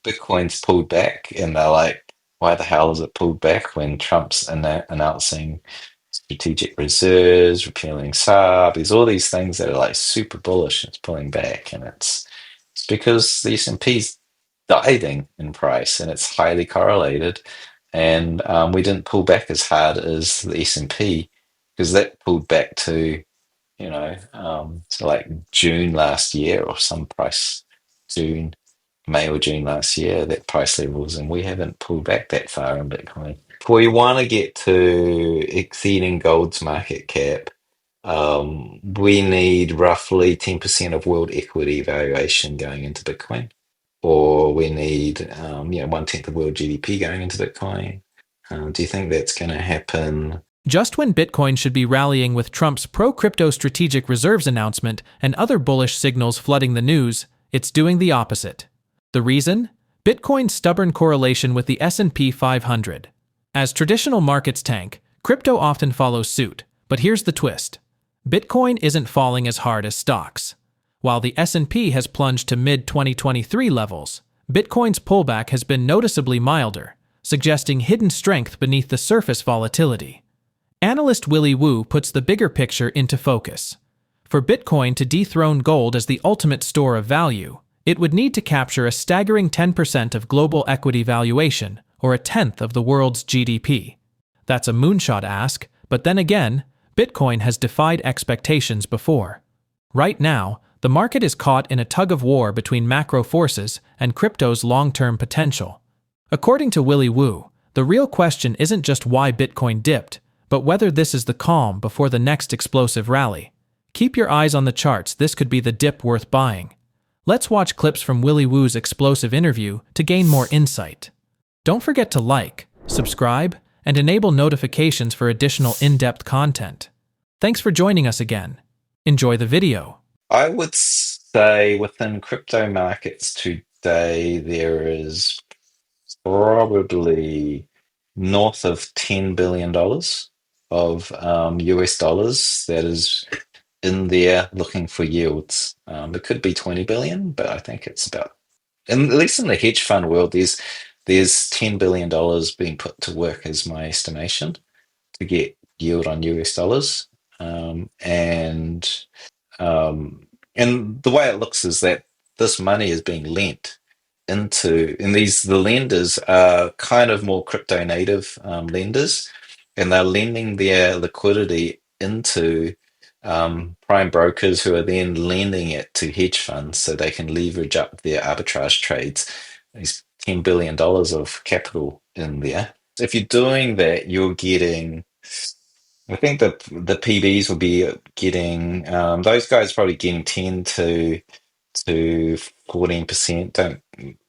Bitcoin's pulled back, and they're like, why the hell is it pulled back when Trump's announcing strategic reserves, repealing SARB? There's all these things that are like super bullish. It's pulling back, and it's because the S&P's diving in price, and it's highly correlated. And we didn't pull back as hard as the S&P because that pulled back to so like June last year or some price, June, May or June last year, that price levels, and we haven't pulled back that far in Bitcoin. If we want to get to exceeding gold's market cap, we need roughly 10% of world equity valuation going into Bitcoin, or we need 1/10 of world GDP going into Bitcoin. Do you think that's going to happen? Just when Bitcoin should be rallying with Trump's pro-crypto strategic reserves announcement and other bullish signals flooding the news, it's doing the opposite. The reason? Bitcoin's stubborn correlation with the S&P 500. As traditional markets tank, crypto often follows suit, but here's the twist. Bitcoin isn't falling as hard as stocks. While the S&P has plunged to mid-2023 levels, Bitcoin's pullback has been noticeably milder, suggesting hidden strength beneath the surface volatility. Analyst Willy puts the bigger picture into focus. For Bitcoin to dethrone gold as the ultimate store of value, it would need to capture a staggering 10% of global equity valuation, or a tenth of the world's GDP. That's a moonshot ask, but then again, Bitcoin has defied expectations before. Right now, the market is caught in a tug-of-war between macro forces and crypto's long-term potential. According to Willy, the real question isn't just why Bitcoin dipped, but whether this is the calm before the next explosive rally. Keep your eyes on the charts, this could be the dip worth buying. Let's watch clips from Willy explosive interview to gain more insight. Don't forget to like, subscribe, and enable notifications for additional in-depth content. Thanks for joining us again. Enjoy the video. I would say within crypto markets today, there is probably north of $10 billion of US dollars that is in there looking for yields. It could be 20 billion, but I think it's about, at least in the hedge fund world, there's $10 billion being put to work as my estimation to get yield on US dollars. And the way it looks is that this money is being lent into, and the lenders are kind of more crypto native lenders, and they're lending their liquidity into prime brokers who are then lending it to hedge funds so they can leverage up their arbitrage trades. There's $10 billion of capital in there. If you're doing that, you're getting, I think that the PBs will be getting, those guys probably getting 10 to 14%.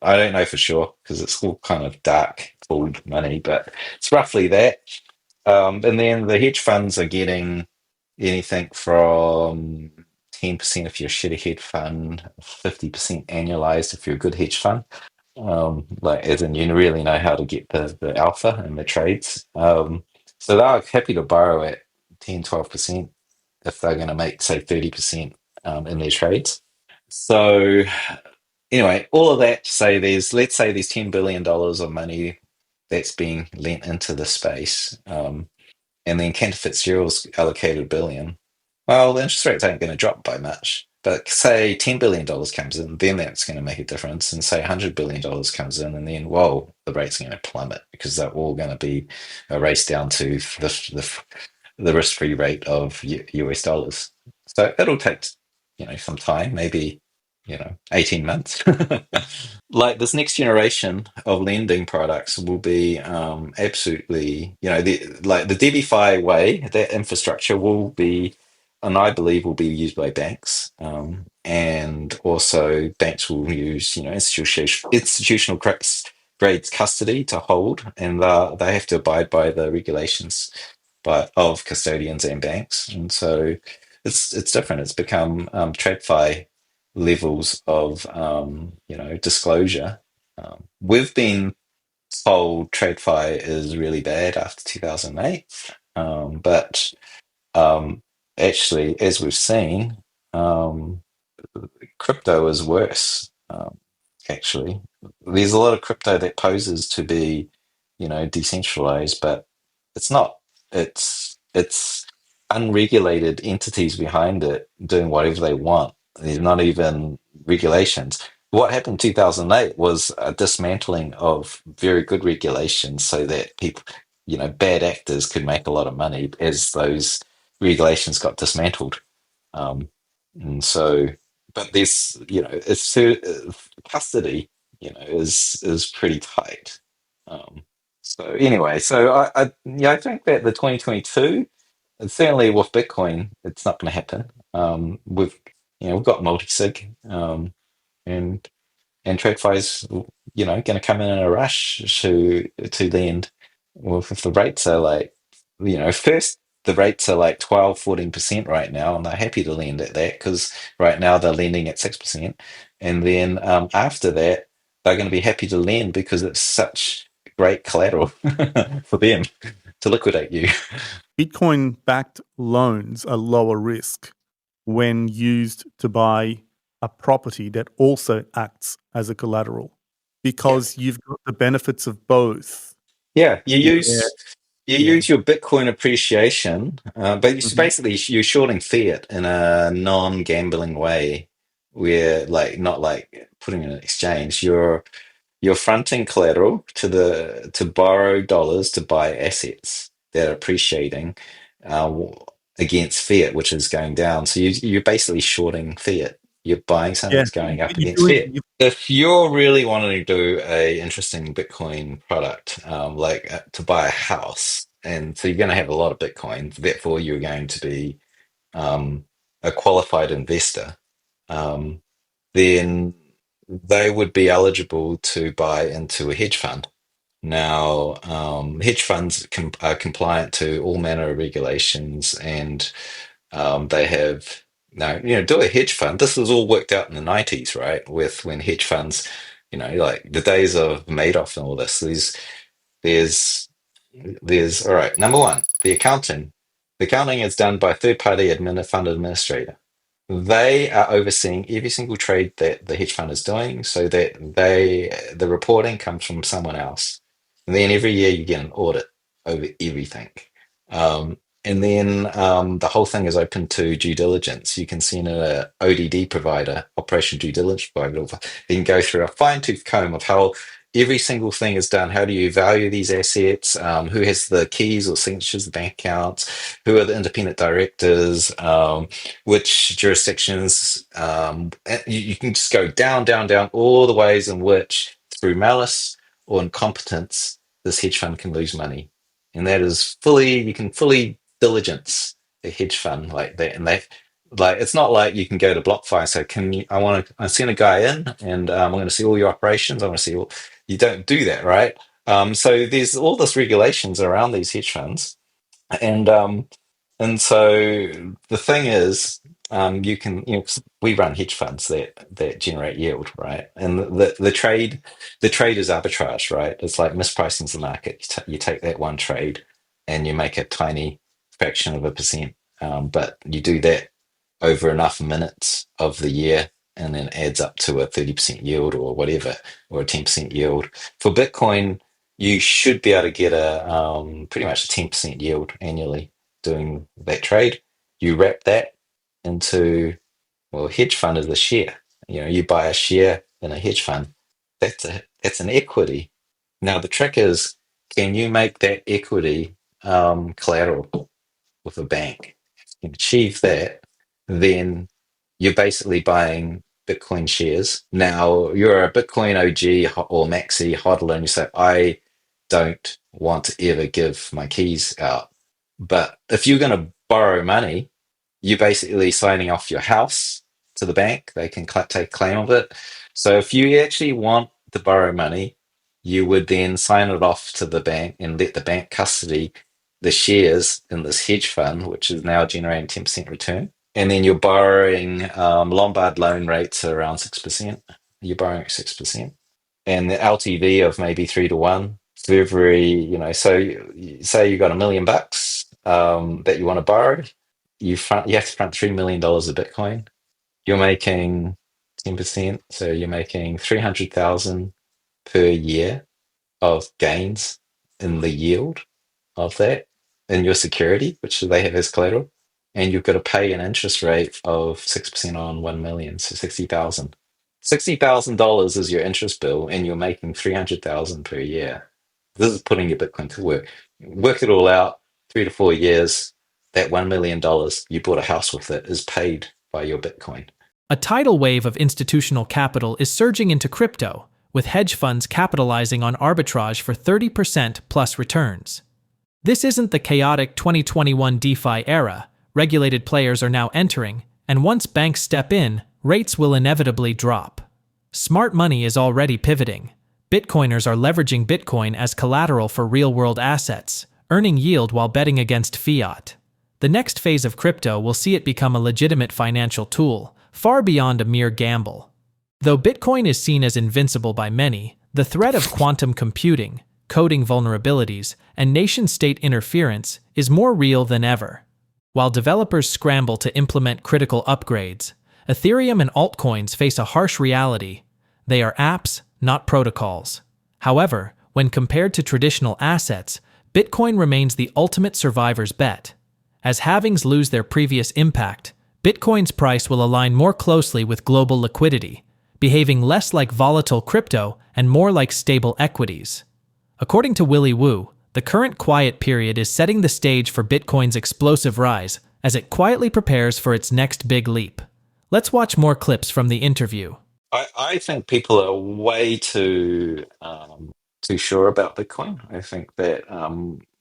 I don't know for sure because it's all kind of dark pooled money, but it's roughly that. And then the hedge funds are getting anything from 10% if you're a shitty hedge fund, 50% annualized if you're a good hedge fund. Like as in you really know how to get the alpha and the trades. So they're happy to borrow at 10, 12% if they're going to make, say, 30% in their trades. So anyway, all of that to say let's say there's $10 billion of money that's being lent into the space. And then Cantor Fitzgerald's allocated $1 billion. Well, the interest rates aren't going to drop by much. But say $10 billion comes in, then that's going to make a difference. And say $100 billion comes in, and then, whoa, the rate's going to plummet because they're all going to be a race down to the risk-free rate of US dollars. So it'll take, some time, maybe, 18 months. Like this next generation of lending products will be absolutely, the DeFi way, that infrastructure will be, and I believe will be used by banks. And also banks will use, institutional grade custody to hold, and they have to abide by the regulations of custodians and banks. And so it's different. It's become TradFi levels of disclosure. We've been told TradFi is really bad after 2008, but actually, as we've seen, crypto is worse. Actually, there's a lot of crypto that poses to be, decentralized, but it's not. It's unregulated entities behind it doing whatever they want. There's not even regulations. What happened in 2008 was a dismantling of very good regulations so that people, bad actors could make a lot of money as those regulations got dismantled. Um, and so, but this, custody, is pretty tight. Um, so anyway, so I think that the 2022, and certainly with Bitcoin, it's not going to happen. We've got multi-sig, and TradFi's, going to come in a rush to lend. Well, if the rates are like, first the rates are like 12, 14% right now, and they're happy to lend at that because right now they're lending at 6%. And then after that, they're going to be happy to lend because it's such great collateral for them to liquidate you. Bitcoin backed loans are lower risk when used to buy a property that also acts as a collateral because you've got the benefits of both. Yeah, you Yeah. use you use your Bitcoin appreciation, but Mhm. basically you're shorting fiat in a non-gambling way, where like not like putting in an exchange. You're fronting collateral to borrow dollars to buy assets that are appreciating uh, against fiat, which is going down. So you're basically shorting fiat. You're buying something Yeah. that's going up But you're against doing fiat. If you're really wanting to do a interesting Bitcoin product, like to buy a house, and so you're going to have a lot of Bitcoin, therefore you're going to be um, a qualified investor, um, then they would be eligible to buy into a hedge fund. Now, hedge funds are compliant to all manner of regulations, and they have now, do a hedge fund. This was all worked out in the 90s, right? With when hedge funds, like the days of Madoff and all this. There's, there's all right. Number one, the accounting. The accounting is done by a third-party fund administrator. They are overseeing every single trade that the hedge fund is doing, so that the reporting comes from someone else. And then every year you get an audit over everything. And then the whole thing is open to due diligence. You can send a ODD provider, operation due diligence provider. You can go through a fine-tooth comb of how every single thing is done. How do you value these assets? Who has the keys or signatures, the bank accounts? Who are the independent directors? Which jurisdictions? You can just go down, down, down all the ways in which, through malice or incompetence, this hedge fund can lose money. And that is you can fully diligence a hedge fund like that. And they, like, it's not like you can go to BlockFi and say, I send a guy in and I'm going to see all your operations. I want to see all, you don't do that, right? So there's all this regulations around these hedge funds. And so the thing is, you can, 'cause we run hedge funds that generate yield, right? And the trade is arbitrage, right? It's like mispricing the market. You take that one trade, and you make a tiny fraction of a percent, but you do that over enough minutes of the year, and then adds up to a 30% yield or whatever, or a 10% yield. For Bitcoin, you should be able to get a pretty much a 10% yield annually doing that trade. You wrap that into, well, hedge fund is a share. You buy a share in a hedge fund. That's an equity. Now the trick is, can you make that equity collateral with a bank? If you can achieve that, then you're basically buying Bitcoin shares. Now you're a Bitcoin OG or maxi hodler, and you say, I don't want to ever give my keys out. But if you're going to borrow money, you're basically signing off your house to the bank. They can take claim of it. So if you actually want to borrow money, you would then sign it off to the bank and let the bank custody the shares in this hedge fund, which is now generating 10% return. And then you're borrowing Lombard loan rates are around 6%. You're borrowing at 6%. And the LTV of maybe 3 to 1 for every, so say you got $1 million that you want to borrow, you have to front $3 million of Bitcoin. You're making 10%, so you're making 300,000. per year of gains in the yield of that in your security, which they have as collateral, and you've got to pay an interest rate of 6% on 1 million, so 60,000. $60,000 is your interest bill, and you're making 300,000 per year. This is putting your Bitcoin to work. Work it all out, 3 to 4 years. That $1 million you bought a house with it is paid by your Bitcoin. A tidal wave of institutional capital is surging into crypto, with hedge funds capitalizing on arbitrage for 30% plus returns. This isn't the chaotic 2021 DeFi era. Regulated players are now entering, and once banks step in, rates will inevitably drop. Smart money is already pivoting. Bitcoiners are leveraging Bitcoin as collateral for real-world assets, earning yield while betting against fiat. The next phase of crypto will see it become a legitimate financial tool, far beyond a mere gamble. Though Bitcoin is seen as invincible by many, the threat of quantum computing, coding vulnerabilities, and nation-state interference is more real than ever. While developers scramble to implement critical upgrades, Ethereum and altcoins face a harsh reality. They are apps, not protocols. However, when compared to traditional assets, Bitcoin remains the ultimate survivor's bet. As halvings lose their previous impact, Bitcoin's price will align more closely with global liquidity, behaving less like volatile crypto and more like stable equities. According to Willy, the current quiet period is setting the stage for Bitcoin's explosive rise as it quietly prepares for its next big leap. Let's watch more clips from the interview. I think people are way too sure about Bitcoin. I think that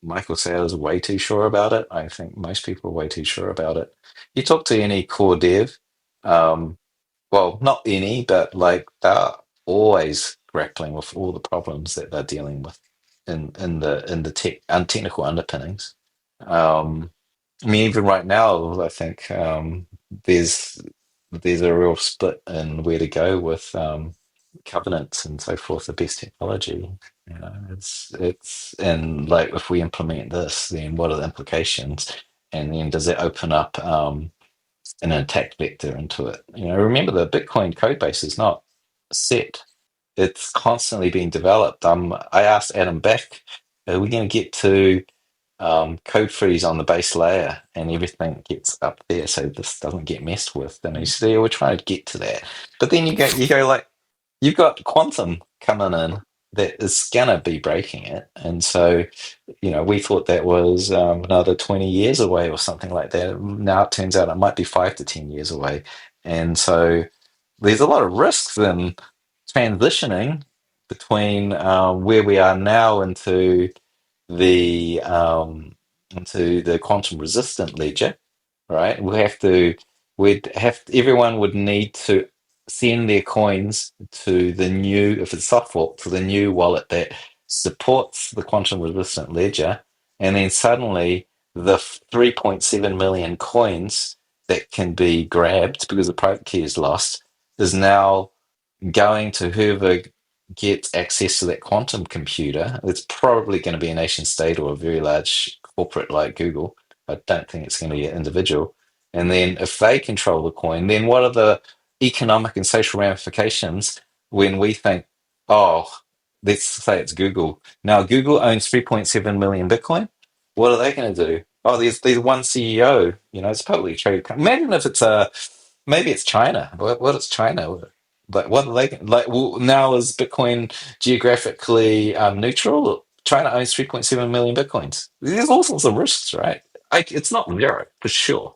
Michael Saylor is way too sure about it. I think most people are way too sure about it. You talk to any core dev, um, well, not any, but like they're always grappling with all the problems that they're dealing with in the technical underpinnings. Um, I mean, even right now, I think there's there's a real split in where to go with covenants and so forth, the best technology. It's and like if we implement this, then what are the implications? And then does it open up an attack vector into it? Remember the Bitcoin code base is not set. It's constantly being developed. I asked Adam Beck, are we going to get to code freeze on the base layer and everything gets up there so this doesn't get messed with? And he said, yeah, we're trying to get to that. But then you go like, you've got quantum coming in that is gonna be breaking it. And so, we thought that was another 20 years away or something like that. Now it turns out it might be 5 to 10 years away. And so there's a lot of risks in transitioning between where we are now the into the quantum resistant ledger, right? Everyone would need to send their coins to the new, if it's soft fork, to the new wallet that supports the quantum resistant ledger, and then suddenly the 3.7 million coins that can be grabbed because the private key is lost is now going to whoever gets access to that quantum computer. It's probably going to be a nation state or a very large corporate like Google. I don't think it's going to be an individual. And then if they control the coin, then what are the economic and social ramifications when we think, oh, let's say it's Google. Now, Google owns 3.7 million Bitcoin. What are they going to do? Oh, there's one CEO, it's publicly traded. Imagine if maybe it's China. What is China? Like, what are they like? Well, now is Bitcoin geographically neutral? China owns 3.7 million Bitcoins. There's all sorts of risks, right? It's not zero for sure.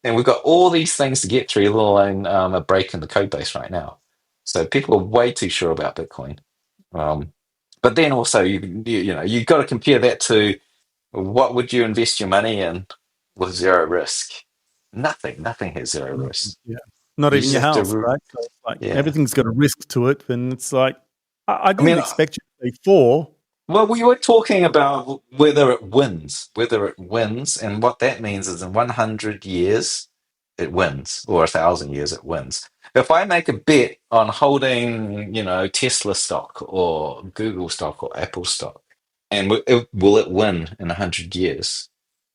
And we've got all these things to get through, let alone a break in the code base right now. So people are way too sure about Bitcoin. Um, but then also, you've got to compare that to what would you invest your money in with zero risk? Nothing has zero risk. Yeah. Not You even just your have to, house, right? So it's like yeah. everything's got a risk to it, and it's like I didn't mean, expect you to say 4. Well, we were talking about whether it wins, and what that means is in 100 years it wins, or 1,000 years it wins. If I make a bet on holding, Tesla stock or Google stock or Apple stock, and will it win in 100 years?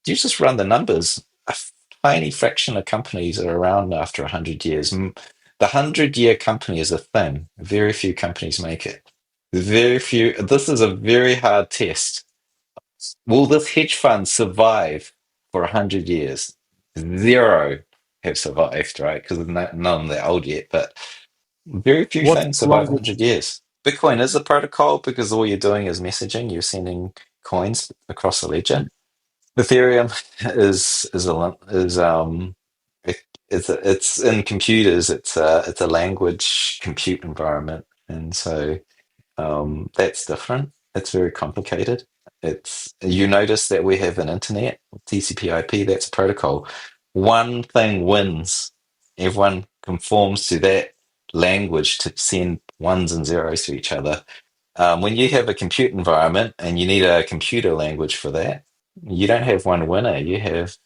You just run the numbers. A tiny fraction of companies are around after 100 years. The 100-year company is a thing. Very few companies make it. Very few. This is a very hard test. Will this hedge fund survive for 100 years? Zero have survived, right? Because none of them are old yet, but very few What's things the survive longest? 100 years. Bitcoin is a protocol because all you're doing is messaging. You're sending coins across the ledger. Ethereum is it, it's in computers. It's a language compute environment, and so that's different. It's very complicated. It's you notice that we have an internet, TCP/IP. That's a protocol. One thing wins. Everyone conforms to that language to send ones and zeros to each other. When you have a compute environment and you need a computer language for that, you don't have one winner. You have,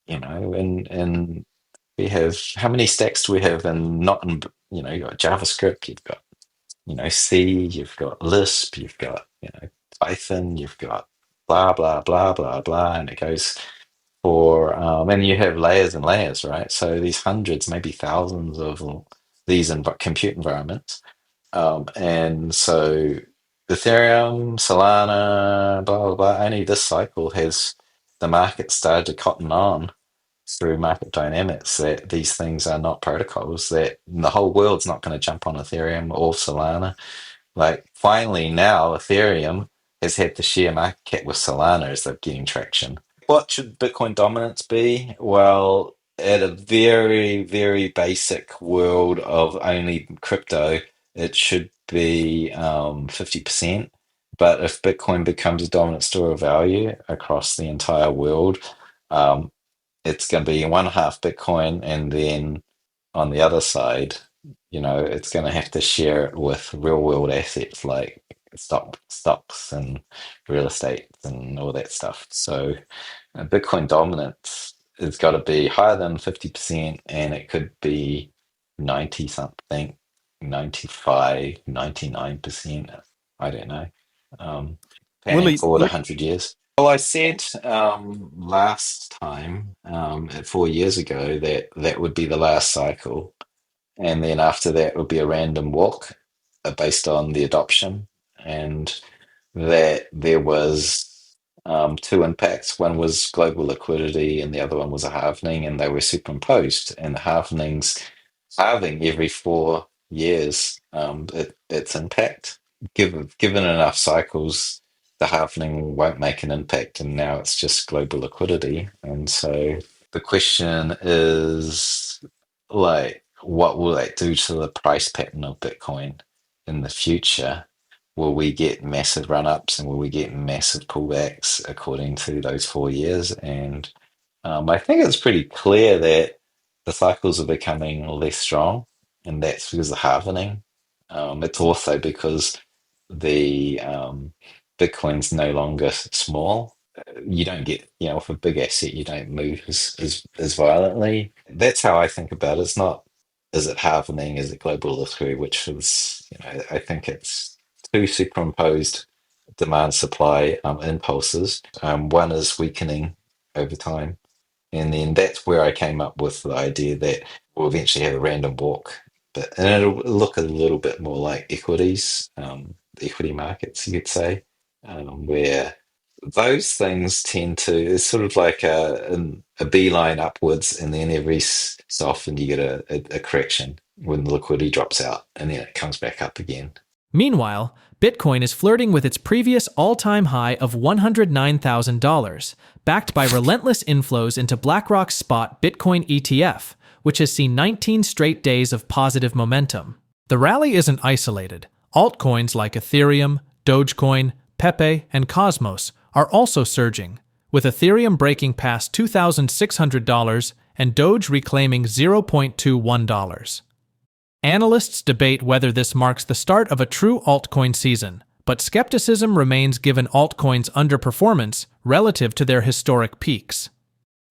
and we have how many stacks do we have? And not in, you got JavaScript, you've got C, you've got Lisp, you've got Python, you've got blah blah blah blah blah, and it goes for and you have layers and layers, right? So these hundreds, maybe thousands of these compute environments. And so Ethereum, Solana, blah, blah, blah. Only this cycle has the market started to cotton on through market dynamics that these things are not protocols, that the whole world's not going to jump on Ethereum or Solana. Like finally now Ethereum has had the share market cap with Solana as they're getting traction. What should Bitcoin dominance be? Well, at a very, very basic world of only crypto, it should be 50%. But if Bitcoin becomes a dominant store of value across the entire world, um, it's going to be one half Bitcoin, and then on the other side, it's going to have to share it with real world assets like stocks and real estate and all that stuff. So Bitcoin dominance has got to be higher than 50%, and it could be 90 something, 95, 99%. I don't know. Panning Willie, forward 100 years. Well, I said last time, 4 years ago, that that would be the last cycle. And then after that would be a random walk based on the adoption. And that there was two impacts. One was global liquidity, and the other one was a halvening, and they were superimposed. And the halving every 4 years, its impact. Given enough cycles, the halvening won't make an impact, and now it's just global liquidity. And so the question is, like, what will that do to the price pattern of Bitcoin in the future? Will we get massive run-ups and will we get massive pullbacks according to those 4 years? And I think it's pretty clear that the cycles are becoming less strong, and that's because of halvening. It's also because the Bitcoin's no longer small. You don't get, with a big asset, you don't move as violently. That's how I think about it. It's not, is it halvening? Is it global liquidity? Which is, I think it's two superimposed demand supply impulses. One is weakening over time. And then that's where I came up with the idea that we'll eventually have a random walk, and it'll look a little bit more like equities, equity markets, you could say, where those things tend to, it's sort of like a beeline upwards, and then every so often you get a correction when the liquidity drops out, and then it comes back up again. Meanwhile, Bitcoin is flirting with its previous all-time high of $109,000, backed by relentless inflows into BlackRock's spot Bitcoin ETF, which has seen 19 straight days of positive momentum. The rally isn't isolated. Altcoins like Ethereum, Dogecoin, Pepe, and Cosmos are also surging, with Ethereum breaking past $2,600 and Doge reclaiming $0.21. Analysts debate whether this marks the start of a true altcoin season, but skepticism remains given altcoins' underperformance relative to their historic peaks.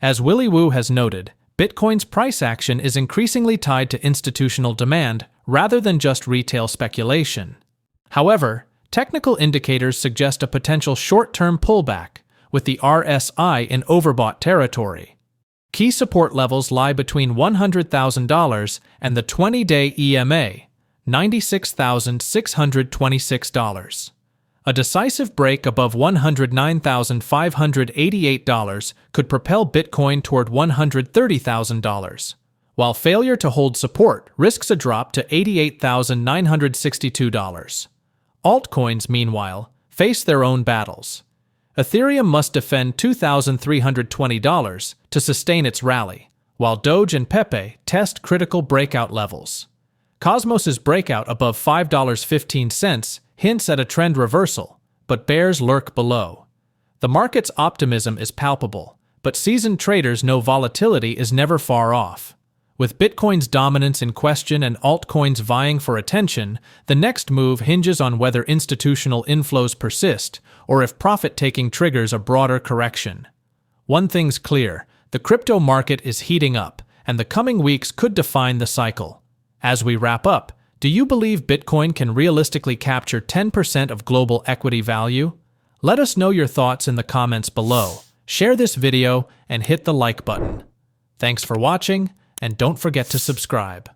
As Willy Woo has noted, Bitcoin's price action is increasingly tied to institutional demand rather than just retail speculation. However, technical indicators suggest a potential short-term pullback, with the RSI in overbought territory. Key support levels lie between $100,000 and the 20-day EMA, $96,626. A decisive break above $109,588 could propel Bitcoin toward $130,000, while failure to hold support risks a drop to $88,962. Altcoins, meanwhile, face their own battles. Ethereum must defend $2,320 to sustain its rally, while Doge and Pepe test critical breakout levels. Cosmos's breakout above $5.15 hints at a trend reversal, but bears lurk below. The market's optimism is palpable, but seasoned traders know volatility is never far off. With Bitcoin's dominance in question and altcoins vying for attention, the next move hinges on whether institutional inflows persist or if profit-taking triggers a broader correction. One thing's clear, the crypto market is heating up, and the coming weeks could define the cycle. As we wrap up, do you believe Bitcoin can realistically capture 10% of global equity value? Let us know your thoughts in the comments below. Share this video and hit the like button. Thanks for watching, and don't forget to subscribe.